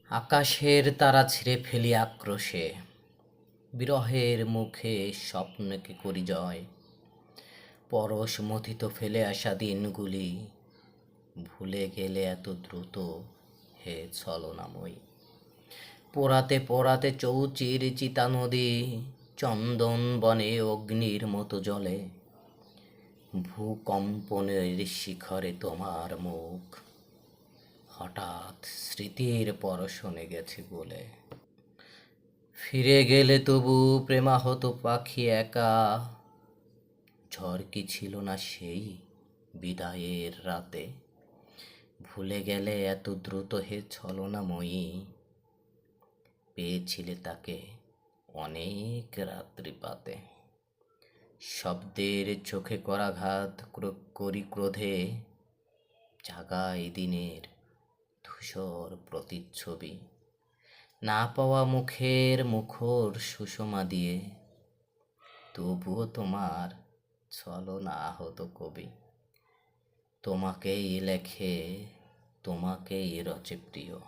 আকাশের তারা ছিঁড়ে ফেলি আক্রোশে, বিরহের মুখে স্বপ্নকে করি জয়। পরশ মথিত ফেলে আসা দিনগুলি ভুলে গেলে এত দ্রুত, হে ছলনাময়ী। পোড়াতে পোড়াতে চৌচির চিতা নদী চন্দন বনে অগ্নির মতো জ্বলে। ভূকম্পনের শিখরে তোমার মুখ হঠাৎ স্মৃতির পরশনে গেছে বলে। ফিরে গেলে তবু প্রেমাহত পাখি একা, ঝড় কি ছিল না সেই বিদায়ের রাতে। ভুলে গেলে এত দ্রুত, হে ছলনাময়ী, পেয়েছিলে তাকে অনেক রাত্রি পাতে। শব্দের চোখে করাঘাত করি ক্রোধে, জাগাই দিনের ধূসর প্রতিচ্ছবি। না পাওয়া মুখের মুখর সুষমা দিয়ে, তবুও তোমার ছলনা আহত কবি। তোমাকেই লেখে, তোমাকেই রচে প্রিয়।